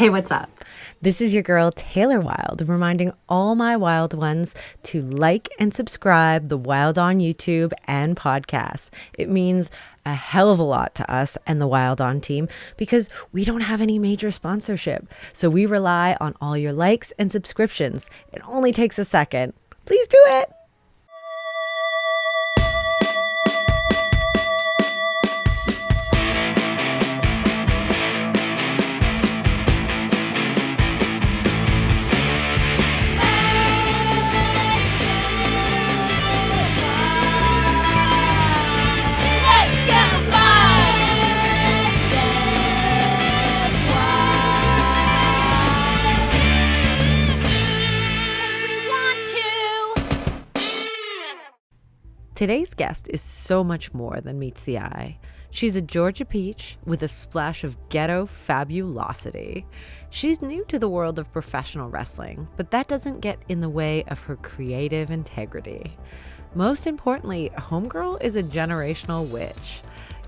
Hey, what's up? This is your girl, Taylor Wilde, reminding all my wild ones to like and subscribe the Wilde On YouTube and podcast. It means a hell of a lot to us and the Wilde On team because we don't have any major sponsorship. So we rely on all your likes and subscriptions. It only takes a second. Please do it. Today's guest is so much more than meets the eye. She's a Georgia peach with a splash of ghetto fabulosity. She's new to the world of professional wrestling, but that doesn't get in the way of her creative integrity. Most importantly, Homegirl is a generational witch.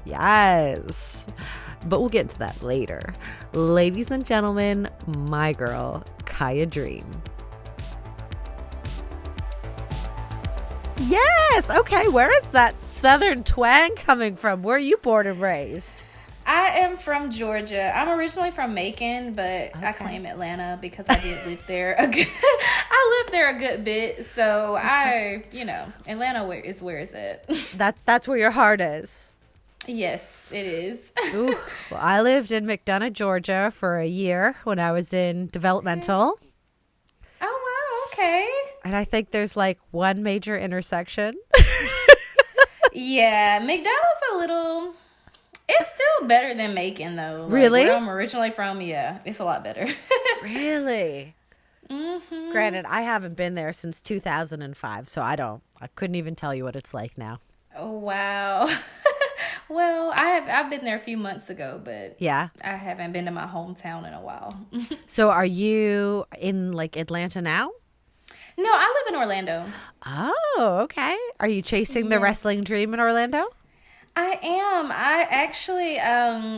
Yes! But we'll get to that later. Ladies and gentlemen, my girl, Kiah Dream. Yes. Okay. Where is that southern twang coming from? Where are you born and raised? I am from Georgia. I'm originally from Macon, but I claim Atlanta because I did live there I lived there a good bit. So Atlanta is where it's at. That's where your heart is. Yes, it is. Ooh, well, I lived in McDonough, Georgia for a year when I was in developmental. Oh, wow. Okay. And I think there's like one major intersection. Yeah, McDonald's it's still better than Macon though. Really? Where I'm originally from, yeah, it's a lot better. Really? Mm-hmm. Granted, I haven't been there since 2005, so I couldn't even tell you what it's like now. Oh, wow. Well, I've been there a few months ago, but yeah, I haven't been to my hometown in a while. So are you in like Atlanta now? No, I live in Orlando. Oh, okay. Are you chasing the wrestling dream in Orlando? I am. I actually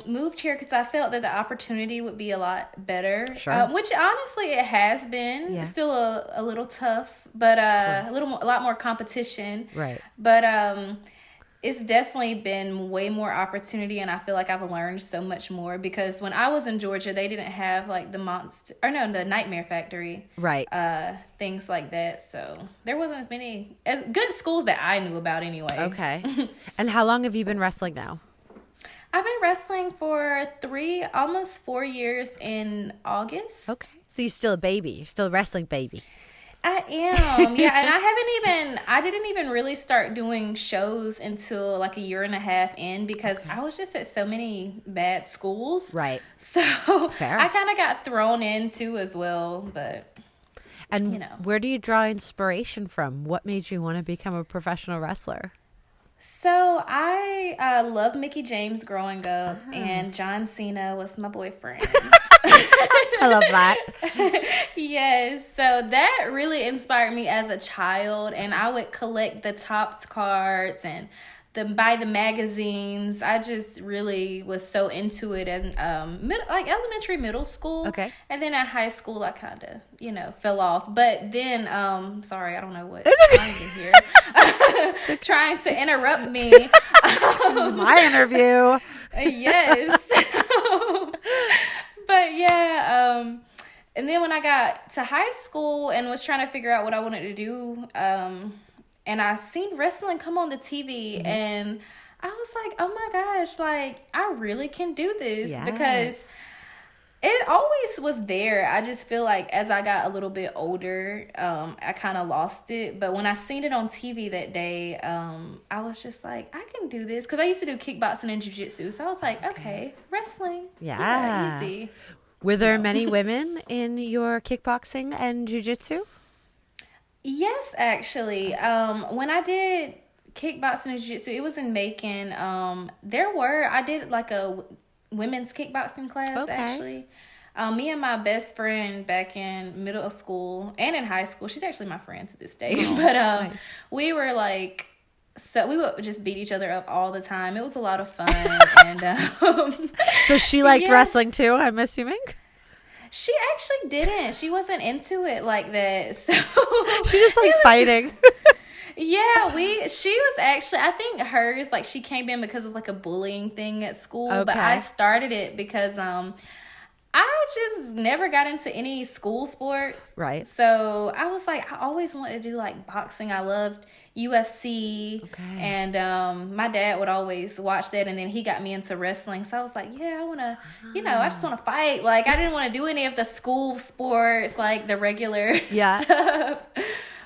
moved here because I felt that the opportunity would be a lot better. Sure. Which honestly it has been. Yeah. It's still a little tough, but a lot more competition. Right. But it's definitely been way more opportunity, and I feel like I've learned so much more because when I was in Georgia, they didn't have like the Nightmare Factory, right? Things like that. So there wasn't as good schools that I knew about anyway. Okay. And how long have you been wrestling now? I've been wrestling for almost 4 years in August. Okay. So you're still a baby. You're still a wrestling baby. I am, yeah, and I didn't even really start doing shows until like a year and a half in because I was just at so many bad schools. Right. So fair. I kind of got thrown in too as well, but where do you draw inspiration from? What made you want to become a professional wrestler? So I loved Mickey James growing up, and John Cena was my boyfriend. I love that. Yes, so that really inspired me as a child, and I would collect the Topps cards and buy the magazines. I just really was so into it in elementary, middle school. Okay. And then at high school, I kind of, fell off. But then, sorry, I don't know what time to hear. Trying to interrupt me. This is my interview. Yes. But yeah, and then when I got to high school and was trying to figure out what I wanted to do, and I seen wrestling come on the TV, and I was like, oh my gosh, like, I really can do this. Yes. Because it always was there. I just feel like as I got a little bit older, I kind of lost it. But when I seen it on TV that day, I was just like, I can do this. Because I used to do kickboxing and jiu-jitsu. So I was like, okay, wrestling. Yeah. Easy. Were there many women in your kickboxing and jiu-jitsu? Yes, actually. When I did kickboxing and jiu-jitsu, it was in Macon. I did like a women's kickboxing class, actually. Me and my best friend back in middle school and in high school, she's actually my friend to this day. But nice. We were like, so we would just beat each other up all the time. It was a lot of fun. And so she liked wrestling too, I'm assuming? She actually didn't. She wasn't into it like that. So she just like fighting. Yeah, she was actually, I think hers, like she came in because of like a bullying thing at school, but I started it because I just never got into any school sports. Right. So I was like, I always wanted to do like boxing. I loved UFC. Okay. And my dad would always watch that, and then he got me into wrestling. So I was like, yeah, I want to, I just want to fight. Like, I didn't want to do any of the school sports, like the regular stuff.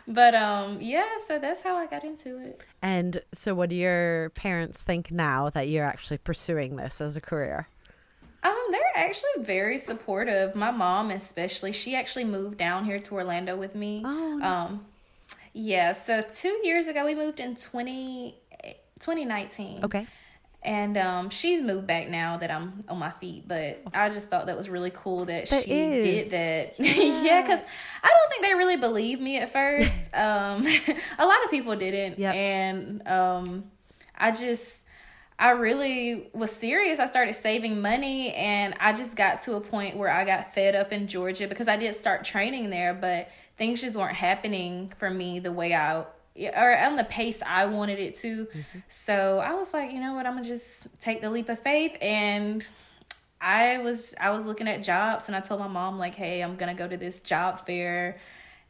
But so that's how I got into it. And so what do your parents think now that you're actually pursuing this as a career? They're actually very supportive. My mom especially. She actually moved down here to Orlando with me. Oh. Yeah, so 2 years ago we moved in 2019. Okay. And she moved back now that I'm on my feet, but I just thought that was really cool that she did that. Yeah, because I don't think they really believed me at first. A lot of people didn't. Yep. And I really was serious. I started saving money, and I just got to a point where I got fed up in Georgia because I did start training there, but things just weren't happening for me the way or on the pace I wanted it to. Mm-hmm. So I was like, you know what, I'm gonna just take the leap of faith. And I was looking at jobs, and I told my mom, like, hey, I'm gonna go to this job fair.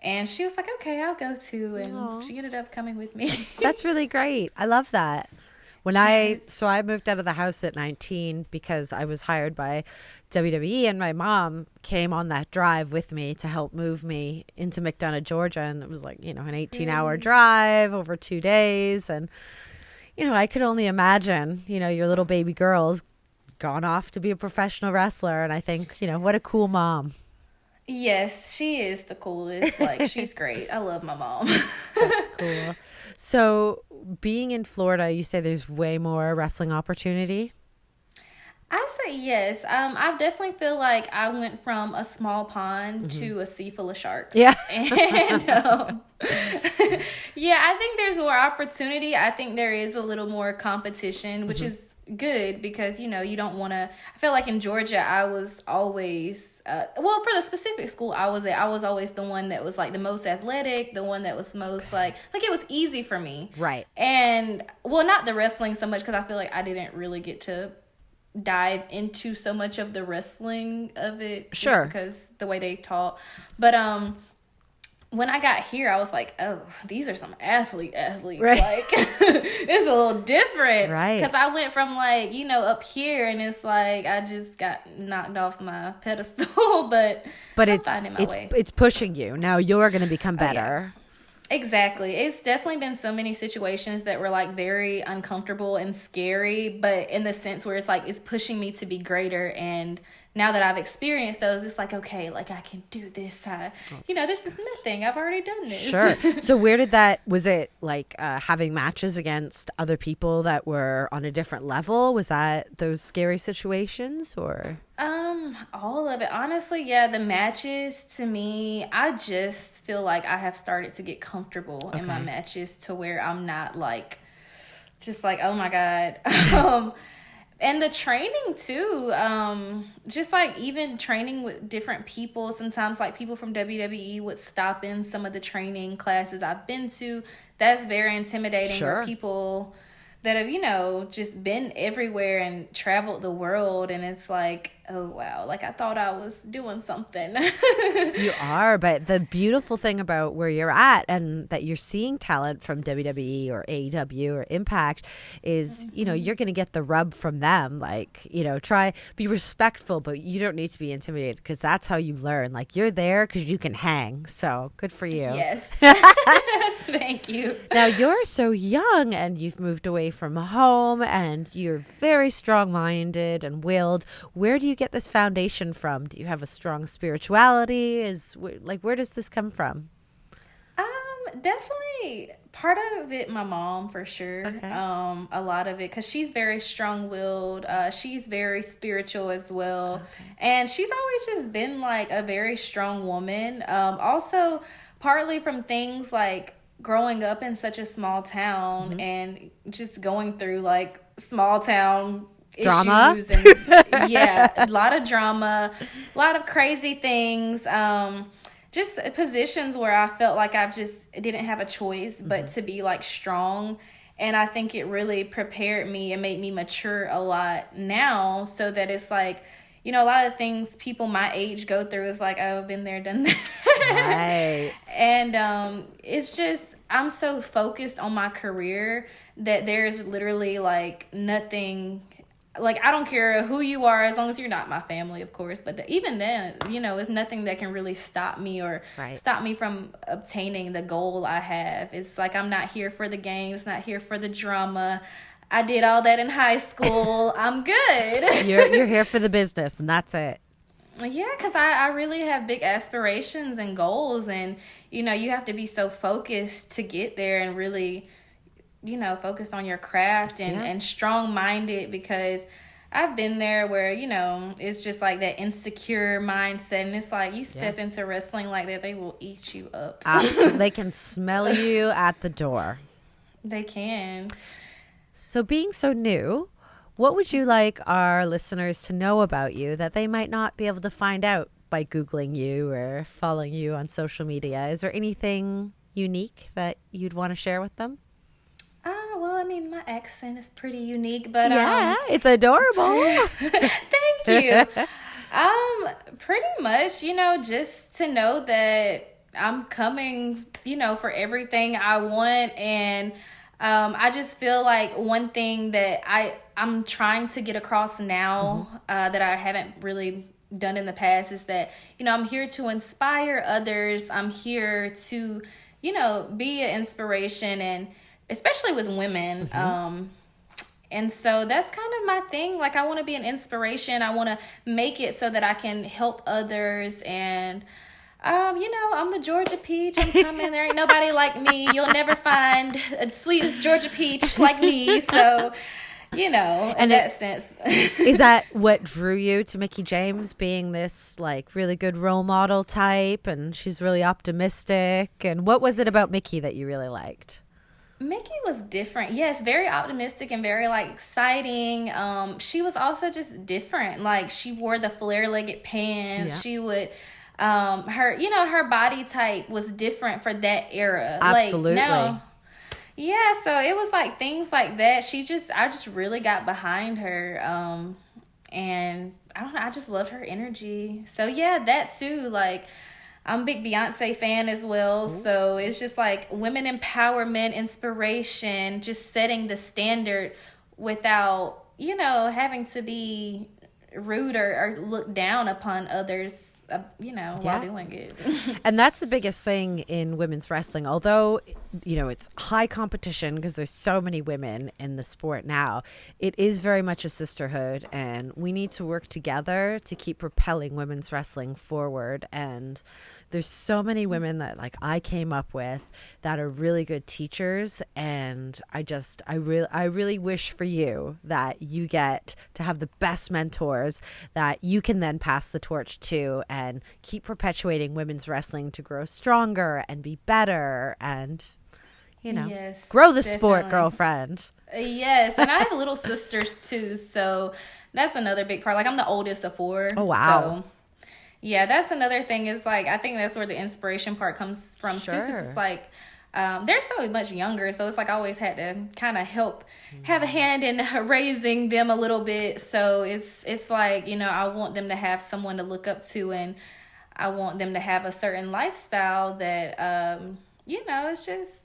And she was like, okay, I'll go too. And she ended up coming with me. That's really great. I love that. I moved out of the house at 19 because I was hired by WWE, and my mom came on that drive with me to help move me into McDonough, Georgia. And it was like, an 18-hour drive over 2 days. And, I could only imagine, your little baby girl's gone off to be a professional wrestler. And I think, what a cool mom. Yes, she is the coolest. Like, she's great. I love my mom. That's cool. So being in Florida, you say there's way more wrestling opportunity? I say yes. I definitely feel like I went from a small pond to a sea full of sharks. Yeah. And yeah, I think there's more opportunity. I think there is a little more competition, which is good because, you don't want to. I feel like in Georgia, I was always for the specific school I was at, I was always the one that was like the most athletic, the one that was most like it was easy for me. Right. And not the wrestling so much, because I feel like I didn't really get to dive into so much of the wrestling of it. Sure. Because the way they taught. But when I got here, I was like, oh, these are some athletes. Right. Like, it's a little different. Right. Because I went from, like, up here, and it's like I just got knocked off my pedestal. But it's pushing you. Now you're going to become better. Yeah. Exactly. It's definitely been so many situations that were, like, very uncomfortable and scary, but in the sense where it's, like, it's pushing me to be greater. And now that I've experienced those, it's like, okay, like, I can do this. This is nothing. I've already done this. Sure. So was it like having matches against other people that were on a different level? Was that those scary situations, or? All of it. Honestly, yeah, the matches, to me, I just feel like I have started to get comfortable in my matches to where I'm not like, just like, oh my God. And the training too, just like even training with different people. Sometimes like people from WWE would stop in some of the training classes I've been to. That's very intimidating. Sure. Or people that have, just been everywhere and traveled the world. And it's like, oh, wow. Like, I thought I was doing something. You are. But the beautiful thing about where you're at and that you're seeing talent from WWE or AEW or Impact is, you're going to get the rub from them. Like, be respectful, but you don't need to be intimidated, because that's how you learn. Like, you're there because you can hang. So good for you. Yes. Thank you. Now, you're so young and you've moved away from home and you're very strong-minded and willed. Where do you get this foundation from? Do you have a strong spirituality? Where does this come from? Definitely part of it, my mom, for sure. Okay. A lot of it, because she's very strong-willed. She's very spiritual as well. Okay. And she's always just been like a very strong woman. Also, partly from things like growing up in such a small town and just going through like small town Drama. issues and yeah, a lot of drama, a lot of crazy things. Just positions where I felt like I just didn't have a choice but to be like strong. And I think it really prepared me and made me mature a lot now, so that it's like, you know, a lot of things people my age go through is like, oh, I've been there, done that. Right. And it's just, I'm so focused on my career that there's literally like nothing, like I don't care who you are as long as you're not my family, of course, but even then, you know, it's nothing that can really stop me or stop me from obtaining the goal I have. It's like, I'm not here for the games, not here for the drama. I did all that in high school. I'm good. You're here for the business, and that's it. Yeah, because I really have big aspirations and goals, and, you know, you have to be so focused to get there and really, you know, focus on your craft and strong-minded, because I've been there where, you know, it's just like that insecure mindset, and it's like you step into wrestling like that, they will eat you up. Absolutely. They can smell you at the door. They can. So being so new, what would you like our listeners to know about you that they might not be able to find out by Googling you or following you on social media? Is there anything unique that you'd want to share with them? Well, I mean, my accent is pretty unique, but yeah, it's adorable. Thank you. Pretty much, you know, just to know that I'm coming, you know, for everything I want. And I just feel like one thing that I'm trying to get across now that I haven't really done in the past is that, you know, I'm here to inspire others. I'm here to, you know, be an inspiration, and especially with women. And so that's kind of my thing. Like, I want to be an inspiration. I want to make it so that I can help others. And, you know, I'm the Georgia Peach. I'm coming. There ain't nobody like me. You'll never find a sweetest Georgia Peach like me. So, you know, in that sense. Is that what drew you to Mickie James, being this like really good role model type, and she's really optimistic? And what was it about Mickie that you really liked? Mickie was different. Yes, very optimistic and very like exciting. She was also just different. Like, she wore the flare-legged pants. Yeah. She would her, you know, her body type was different for that era. Absolutely. Like, now, yeah, so it was like things like that. I just really got behind her. And I don't know, I just love her energy. So yeah, that too. Like, I'm a big Beyonce fan as well. So it's just like women empowerment, inspiration, just setting the standard without, you know, having to be rude or look down upon others, you know, while doing it. And that's the biggest thing in women's wrestling. Although, you know, it's high competition because there's so many women in the sport now, it is very much a sisterhood, and we need to work together to keep propelling women's wrestling forward. And there's so many women that like I came up with that are really good teachers, and I really wish for you that you get to have the best mentors that you can then pass the torch to and keep perpetuating women's wrestling to grow stronger and be better and, you know, grow the sport, girlfriend. Yes, and I have little sisters too, so that's another big part. Like, I'm the oldest of 4. Oh, wow. So, yeah, that's another thing, is like, I think that's where the inspiration part comes from too, because it's like, they're so much younger, so it's like I always had to kind of help have a hand in raising them a little bit. So it's like, you know, I want them to have someone to look up to, and I want them to have a certain lifestyle that, you know, it's just,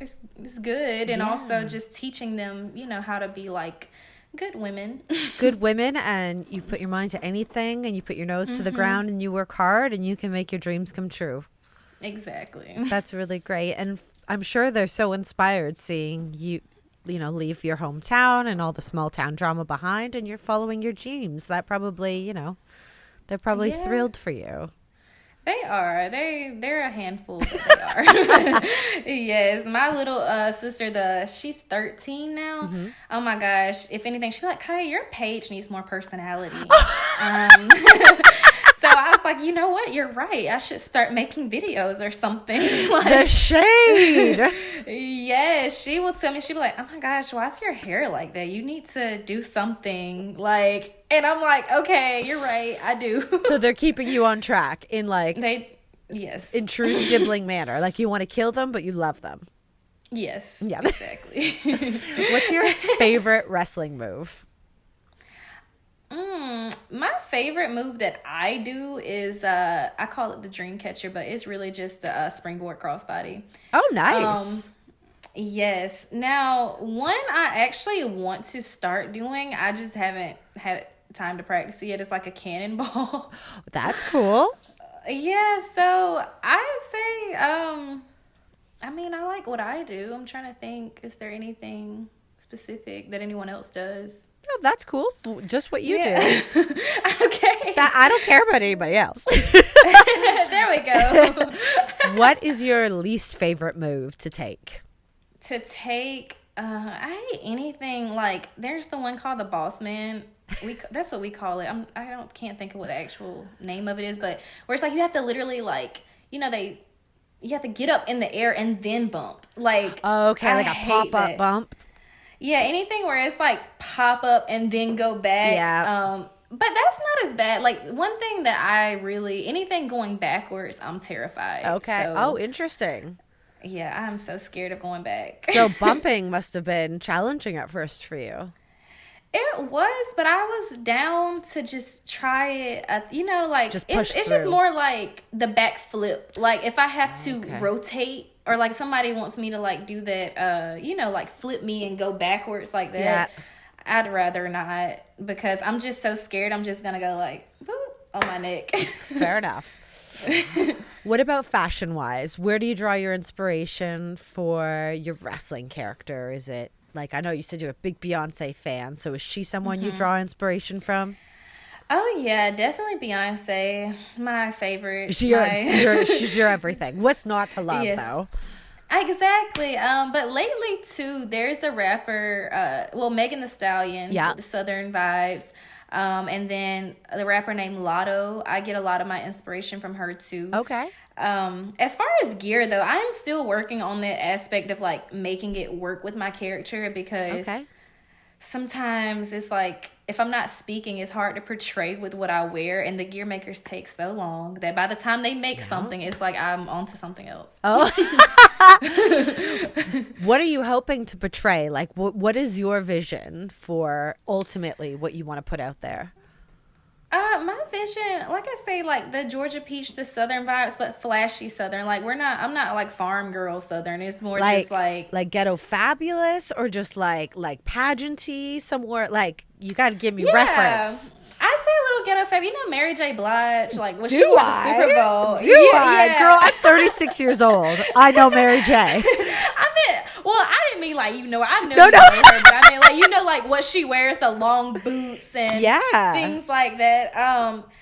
it's good. And also just teaching them, you know, how to be like good women. Good women, and you put your mind to anything, and you put your nose to the ground, and you work hard, and you can make your dreams come true. Exactly. That's really great. And I'm sure they're so inspired seeing you, you know, leave your hometown and all the small town drama behind, and you're following your dreams. That probably, you know, they're probably thrilled for you. They are. They're a handful, but they are. Yes. My little sister, she's 13 now. Oh my gosh. If anything, she's like, Kaia, your page needs more personality. So I was was like, you know what? You're right. I should start making videos or something. The shade. Yeah, she will tell me, she'll be like, oh my gosh, why is your hair like that? You need to do something. Like, and I'm like, okay, you're right. I do. So they're keeping you on track in like, yes. in true sibling manner. Like you want to kill them, but you love them. Yes. Yeah. Exactly. What's your favorite wrestling move? My favorite move that I do is I call it the dream catcher, but it's really just the springboard crossbody. Oh, nice. Yes. Now, one I actually want to start doing, I just haven't had time to practice it. It's like a cannonball. That's cool. Yeah, so I'd say I mean, I like what I do. I'm trying to think, is there anything specific that anyone else does? Oh, that's cool. Just what you do. Okay. I don't care about anybody else. There we go. What is your least favorite move to take? I hate anything like, there's the one called the boss man. That's what we call it. Can't think of what the actual name of it is, but where it's like you have to literally like, you have to get up in the air and then bump. Like, oh, okay, like a pop-up bump. Yeah, anything where it's like pop up and then go back. Yeah. But that's not as bad. Like, one thing that anything going backwards, I'm terrified. Okay. So, oh, interesting. Yeah, I'm so scared of going back. So bumping must have been challenging at first for you. It was, but I was down to just try it. Just push it's through. just more like the back flip. Like, if I have to rotate, or like somebody wants me to like do that, like flip me and go backwards like that. Yeah. I'd rather not, because I'm just so scared. I'm just gonna go like boop on my neck. Fair enough. What about fashion wise? Where do you draw your inspiration for your wrestling character? Is it like, I know you said you're a big Beyonce fan, so is she someone you draw inspiration from? Oh yeah, definitely Beyonce, my favorite. She's your everything. What's not to love though? Exactly. But lately too, there's a rapper, Megan Thee Stallion, with the Southern vibes. And then the rapper named Lotto. I get a lot of my inspiration from her too. Okay. As far as gear though, I'm still working on that aspect of like making it work with my character, because sometimes it's like, if I'm not speaking, it's hard to portray with what I wear, and the gear makers take so long that by the time they make something, it's like I'm onto something else. Oh. What are you hoping to portray? Like, what is your vision for ultimately what you want to put out there? My vision, like I say, like the Georgia peach, the Southern vibes, but flashy Southern. Like, I'm not like farm girl Southern. It's more just like ghetto fabulous, or just like pageanty somewhere. Like, you got to give me reference. I say a little ghetto fab. You know Mary J. Blige, like when she won the Super Bowl. Yeah. Girl, I'm 36 years old. I know Mary J. I didn't mean like, I know no. You know her, but I mean like, like what she wears, the long boots and things like that.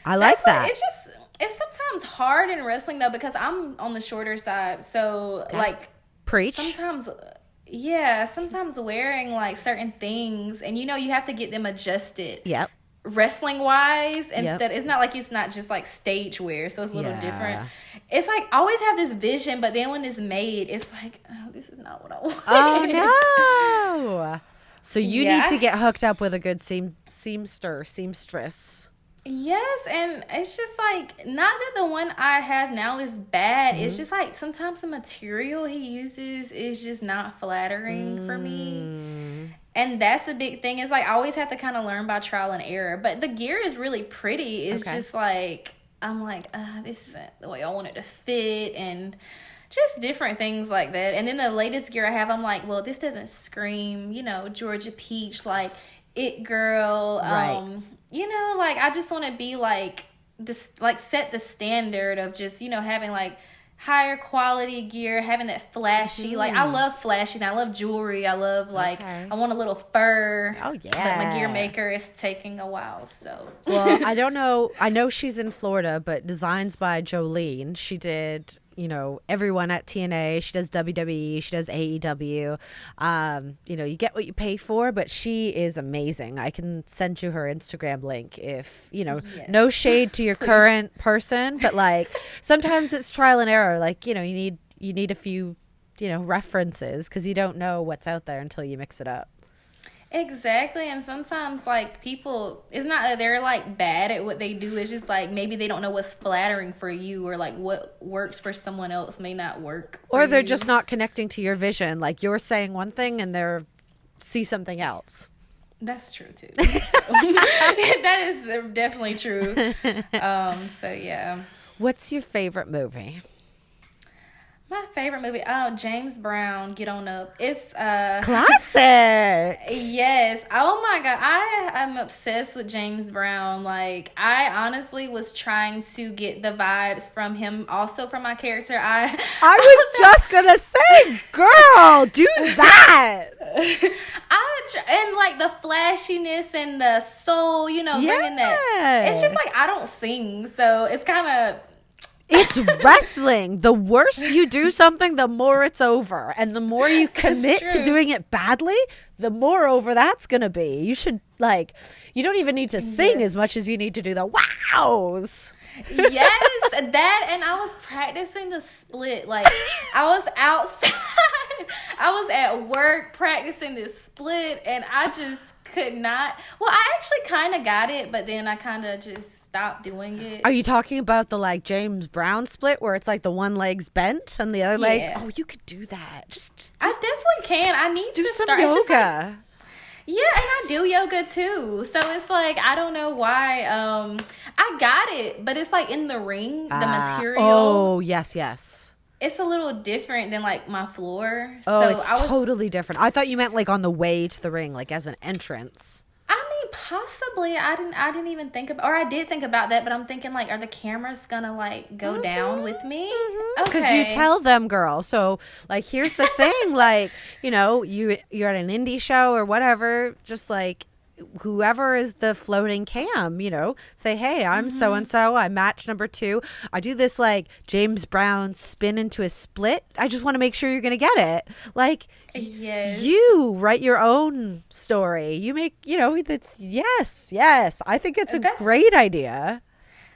I like that. It's sometimes hard in wrestling though, because I'm on the shorter side. So like, preach. Sometimes wearing like certain things, and you have to get them adjusted. Yep. Wrestling wise, instead it's not like, it's not just like stage wear, so it's a little different. It's like, I always have this vision, but then when it's made, it's like, oh, this is not what I want. Oh no. So you need to get hooked up with a good seamstress. Yes, and it's just like, not that the one I have now is bad. It's just like, sometimes the material he uses is just not flattering for me. And that's a big thing. It's like, I always have to kind of learn by trial and error. But the gear is really pretty. It's just like, I'm like, this isn't the way I want it to fit, and just different things like that. And then the latest gear I have, I'm like, well, this doesn't scream, Georgia peach, like it girl. Right. Like, I just want to be like this, like set the standard of just, having like higher quality gear, having that flashy, like I love flashy, and I love jewelry, I love like, I want a little fur. Oh yeah. But my gear maker is taking a while, so. Well, I don't know, I know she's in Florida, but Designs by Jolene, she did, everyone at TNA. She does WWE. She does AEW. You get what you pay for, but she is amazing. I can send you her Instagram link if, Yes. no shade to your Please. current person, but like sometimes it's trial and error. Like, you need a few, references because you don't know what's out there until you mix it up. Exactly. And sometimes like people, it's not that they're like bad at what they do. It's just like maybe they don't know what's flattering for you, or like what works for someone else may not work for Or they're you. just not connecting to your vision. Like you're saying one thing and they're see something else. That's true too. So, that is definitely true. So yeah. What's your favorite movie? My favorite movie, James Brown, Get On Up. It's Classic. Yes. Oh my God. I am obsessed with James Brown. Like, I honestly was trying to get the vibes from him also from my character. I was just gonna say, girl, do that. And like the flashiness and the soul, bringing that. It's just like I don't sing, so it's kind of. It's wrestling. The worse you do something, the more it's over. And the more you commit to doing it badly, the more over that's going to be. You should, you don't even need to sing as much as you need to do the wows. Yes, that. And I was practicing the split. Like, I was outside. I was at work practicing this split, and I just could not. Well, I actually kind of got it, but then I kind of just stopped doing it. Are you talking about the James Brown split where it's like the one leg's bent and the other leg's? Oh, you could do that. Just I definitely can. I need do to some start. yoga. Yeah, and I do yoga too. So it's like I don't know why. I got it, but it's like in the ring, the material. Oh, yes. It's a little different than like my floor. Oh, so it's totally different. I thought you meant like on the way to the ring, like as an entrance. I mean, possibly. I didn't even think about, or I did think about that, but I'm thinking like, are the cameras gonna like go down with me? Because you tell them, girl. So like, here's the thing, you're at an indie show or whatever, just like whoever is the floating cam, say, hey, I'm so-and-so, I'm match number 2. I do this like James Brown spin into a split. I just want to make sure you're going to get it. Like, you write your own story. You make, that's, yes. I think it's a great idea.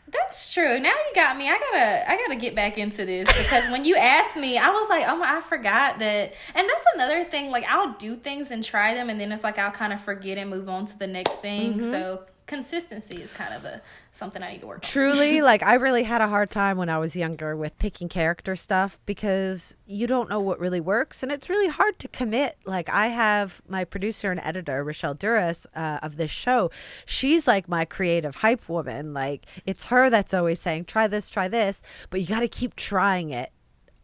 That's true. Now you got me. I gotta get back into this because when you asked me, I was like, oh my, I forgot that. And that's another thing. Like I'll do things and try them, and then it's like I'll kind of forget and move on to the next thing. So consistency is kind of something I need to work on. Truly, like I really had a hard time when I was younger with picking character stuff because you don't know what really works, and it's really hard to commit. Like I have my producer and editor, Rochelle Douris, of this show. She's like my creative hype woman. Like it's her that's always saying, try this, but you got to keep trying it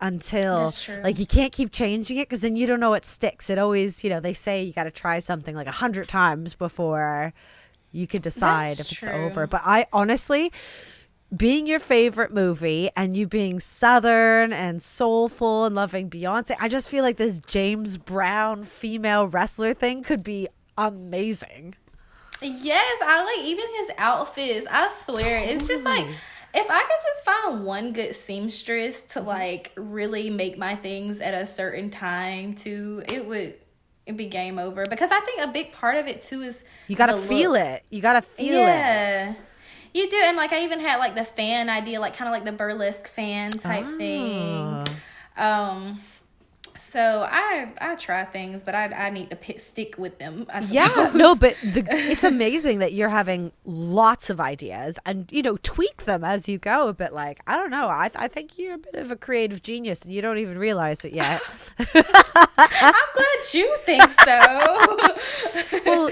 until like you can't keep changing it because then you don't know what sticks. It always, they say you got to try something like 100 times before you could decide if it's over. But I honestly, being your favorite movie and you being Southern and soulful and loving Beyonce, I just feel like this James Brown female wrestler thing could be amazing. Yes, I like even his outfits. I swear, it's just like if I could just find one good seamstress to like really make my things at a certain time too, it'd be game over. Because I think a big part of it too is you gotta feel it. You gotta feel it. Yeah, you do. And like I even had like the fan idea, like kind of like the burlesque fan type thing. So I try things, but I need to stick with them. Yeah, no, but it's amazing that you're having lots of ideas and, tweak them as you go. But like, I don't know. I think you're a bit of a creative genius and you don't even realize it yet. I'm glad you think so. Well,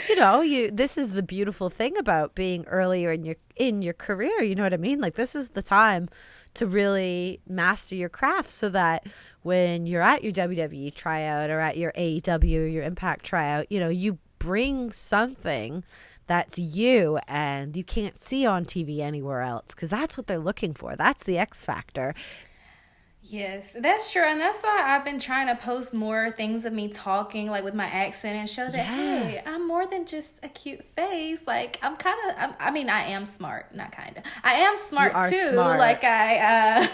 this is the beautiful thing about being earlier in your career. You know what I mean? Like this is the time to really master your craft so that when you're at your WWE tryout or at your AEW or your Impact tryout, you bring something that's you and you can't see on TV anywhere else because that's what they're looking for. That's the X factor. Yes, that's true. And that's why I've been trying to post more things of me talking, like with my accent, and show that, Yeah. hey, I'm more than just a cute face. Like, I mean, I am smart, not kind of. I am You smart are too. smart. Like, I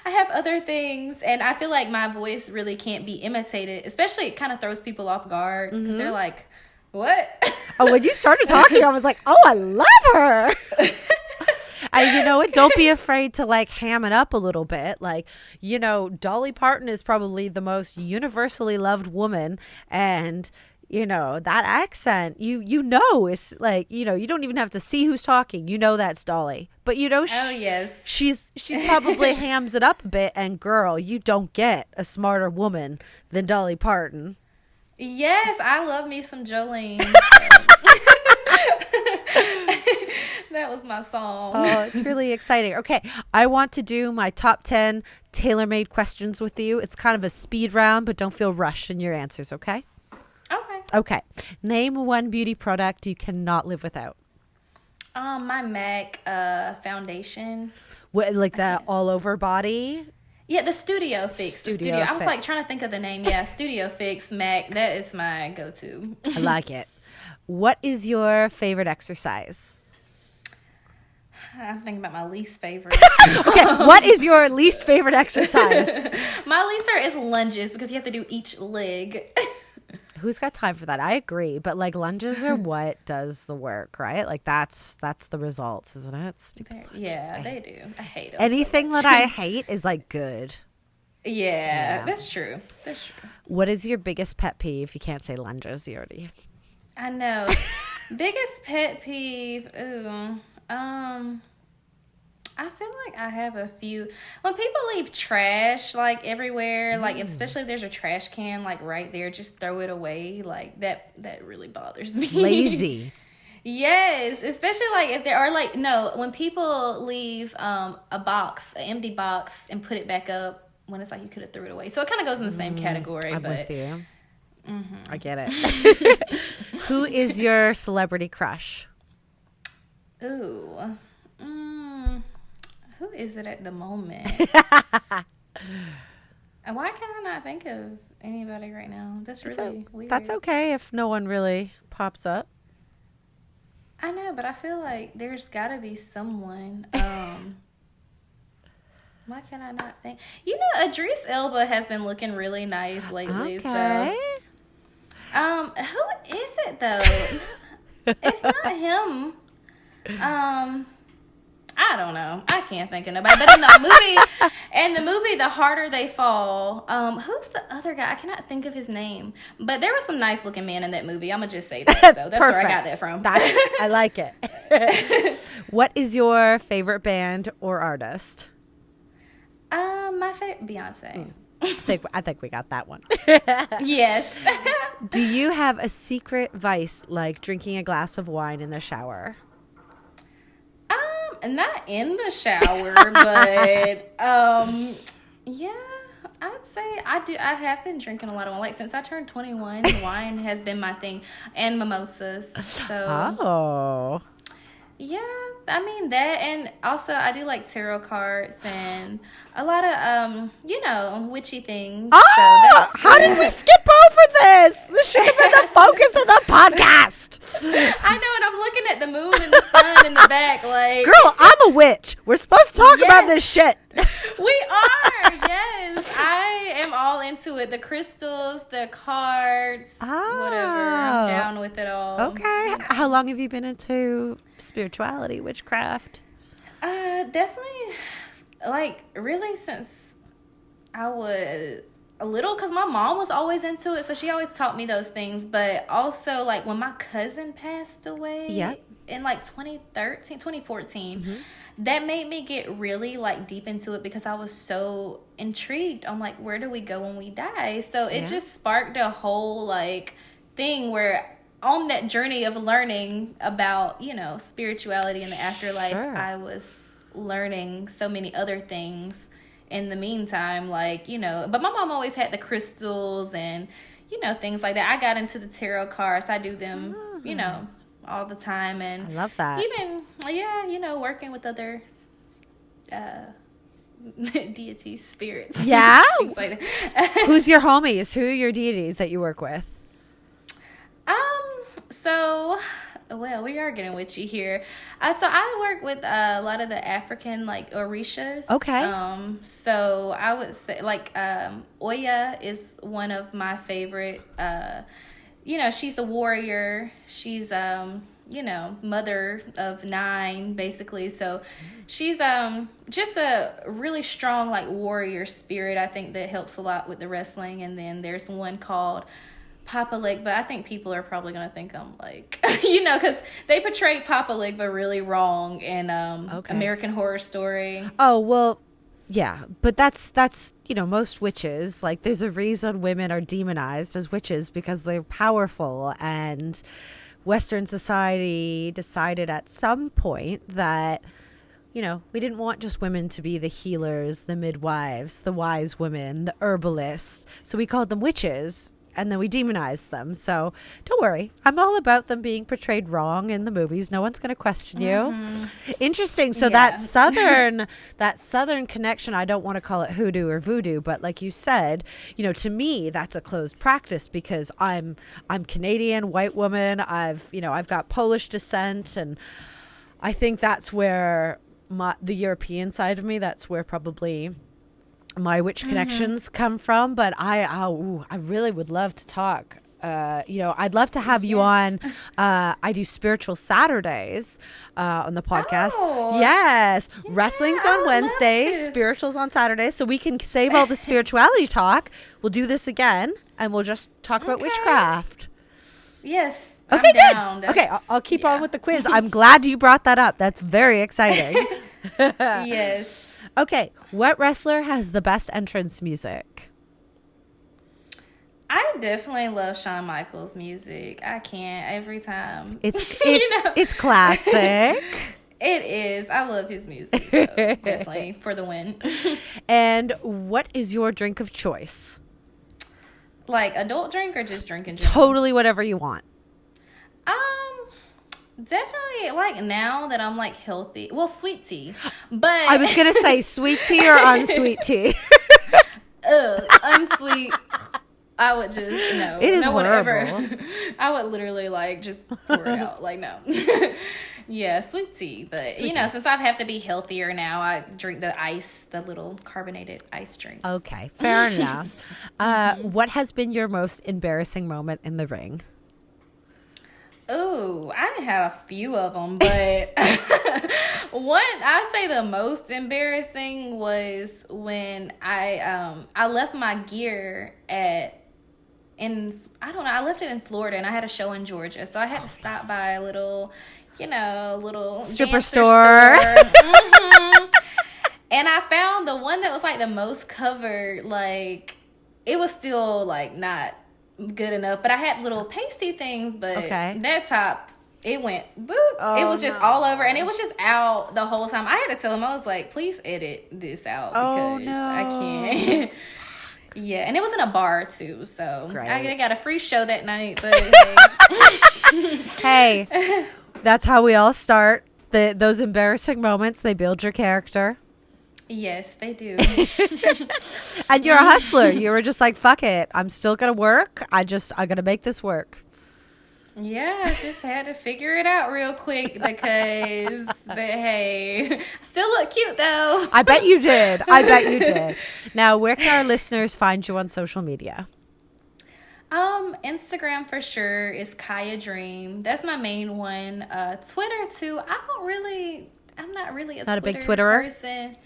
have other things. And I feel like my voice really can't be imitated, especially it kind of throws people off guard because they're like, what? Oh, when you started talking, I was like, oh, I love her. You know what? Don't be afraid to like ham it up a little bit. Like, you know, Dolly Parton is probably the most universally loved woman. And, you know, that accent, you know, is like, you know, you don't even have to see who's talking. You know, that's Dolly. But, you know, Oh, yes. she probably hams it up a bit. And girl, you don't get a smarter woman than Dolly Parton. Yes, I love me some Jolene. That was my song. Oh, it's really exciting. Okay, I want to do my top 10 tailor-made questions with you. It's kind of a speed round, but don't feel rushed in your answers, okay? Okay. Okay. Name one beauty product you cannot live without. My MAC foundation. What, like the all over body? Yeah, the Studio Fix. Studio I was like Fix. trying to think of the name. Yeah, Studio Fix MAC. That is my go-to. I like it. What is your favorite exercise? I'm thinking about my least favorite. Okay, what is your least favorite exercise? My least favorite is lunges because you have to do each leg. Who's got time for that? I agree, but like lunges are what does the work, right? Like that's the results, isn't it? Stupid lunges. Yeah, they do. I hate them. Anything that I hate is like good. Yeah, that's true. That's true. What is your biggest pet peeve? You can't say lunges. You already. I know. Biggest pet peeve. Ooh. I feel like I have a few. When people leave trash like everywhere, like especially if there's a trash can like right there, just throw it away. Like that really bothers me. Lazy. Yes, especially like if there are like no, when people leave an empty box and put it back up when it's like you could have threw it away. So it kind of goes in the same category. I'm but with you. I get it. Who is your celebrity crush? Ooh. Who is it at the moment? And why can I not think of anybody right now? That's really weird. That's okay if no one really pops up. I know, but I feel like there's got to be someone. Why can I not think? You know, Idris Elba has been looking really nice lately. Okay. So, who is it though? It's not him. I don't know. I can't think of nobody. But in the movie, The Harder They Fall, who's the other guy? I cannot think of his name. But there was some nice looking man in that movie. I'm gonna just say that. So that's where I got that from. I like it. What is your favorite band or artist? My favorite Beyonce. I think we got that one. Yes. Do you have a secret vice like drinking a glass of wine in the shower? Not in the shower, but yeah, I'd say I do. I have been drinking a lot of wine. Like since I turned 21, wine has been my thing, and mimosas. So yeah, I mean that, and also I do like tarot cards and a lot of witchy things. Oh, so how did we skip over this? This should have been the focus of the podcast. I know, and I'm looking at the moon and the sun in the back, like, girl, I'm a witch. We're supposed to talk about this shit. We are, yes. I am all into it. The crystals, the cards, whatever. I'm down with it all. Okay. How long have you been into spirituality, witchcraft? Definitely, like, really since I was a little, because my mom was always into it, so she always taught me those things. But also, like, when my cousin passed away in, like, 2014, that made me get really, like, deep into it because I was so intrigued on, like, where do we go when we die? So it just sparked a whole, like, thing where on that journey of learning about, spirituality in the afterlife, I was learning so many other things in the meantime, like, but my mom always had the crystals and, things like that. I got into the tarot cards. I do them, all the time. And I love that. even, working with other deities, spirits. Yeah? Things like that. Who's your homies? Who are your deities that you work with? So, well, we are getting witchy here. So I work with a lot of the African, like, orishas. Okay. So I would say, like, Oya is one of my favorite. She's a warrior. She's, mother of 9, basically. So she's just a really strong, like, warrior spirit. I think that helps a lot with the wrestling. And then there's one called Papa Legba. I think people are probably going to think I'm like, because they portrayed Papa Legba really wrong in American Horror Story. Oh, well, yeah. But that's most witches, like, there's a reason women are demonized as witches because they're powerful. And Western society decided at some point that, we didn't want just women to be the healers, the midwives, the wise women, the herbalists. So we called them witches. And then we demonized them. So don't worry. I'm all about them being portrayed wrong in the movies. No one's going to question you. Mm-hmm. Interesting. So that southern connection, I don't want to call it hoodoo or voodoo, but like you said, to me, that's a closed practice because I'm Canadian, white woman. I've got Polish descent. And I think that's where the European side of me, that's where probably my witch connections come from. But I really would love to talk. I'd love to have you on. I do spiritual Saturdays on the podcast. Oh, yes. Yeah, wrestling's on Wednesdays, spirituals on Saturdays. So we can save all the spirituality talk. We'll do this again and we'll just talk about witchcraft. Yes. Okay, good. Okay, I'll keep on with the quiz. I'm glad you brought that up. That's very exciting. Yes. Okay, what wrestler has the best entrance music? I definitely love Shawn Michaels' music. I can't every time. It's classic. It is. I love his music. So definitely for the win. And what is your drink of choice? Like adult drink or just drink in general? Totally whatever you want. Definitely, like, now that I'm, like, healthy. Well, sweet tea. But I was going to say sweet tea or unsweet tea. Unsweet. I would just, no. It is no horrible. Whatever. I would literally, like, just pour it out. Like, no. Yeah, sweet tea. But, since I have to be healthier now, I drink the little carbonated ice drinks. Okay, fair enough. What has been your most embarrassing moment in the ring? Ooh, I have a few of them, but I say the most embarrassing was when I left my gear I left it in Florida and I had a show in Georgia, so I had to stop by a little stripper store. Mm-hmm. And I found the one that was like the most covered. Like, it was still like not good enough, but I had little pasty things, but that top, it went boop. It was just all over, and it was just out the whole time. I had to tell him, I was like, please edit this out because I can't. Yeah, and it was in a bar too, so I got a free show that night, but hey, that's how we all start. Those embarrassing moments, they build your character. Yes, they do. And you're a hustler. You were just like, fuck it. I'm still going to work. I got to make this work. Yeah, I just had to figure it out real quick but hey, I still look cute though. I bet you did. Now, where can our listeners find you on social media? Instagram for sure is Kiah Dream. That's my main one. Twitter too. I'm not really a big Twitterer person.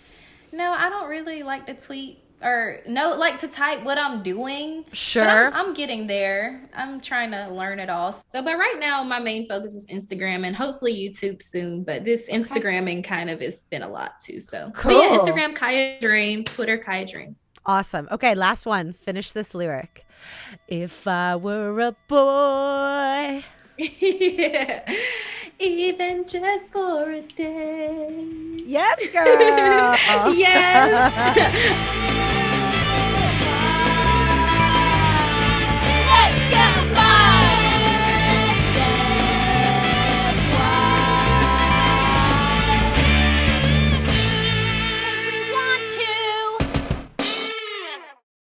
No, I don't really like to tweet to type what I'm doing. Sure. But I'm getting there. I'm trying to learn it all. So, but right now my main focus is Instagram and hopefully YouTube soon. But this Instagramming kind of has been a lot too. So, cool. But yeah, Instagram Kiah Dream, Twitter Kiah Dream. Awesome. Okay, last one. Finish this lyric. If I were a boy. Yeah. Even just for a day. Yes, girl. Yes.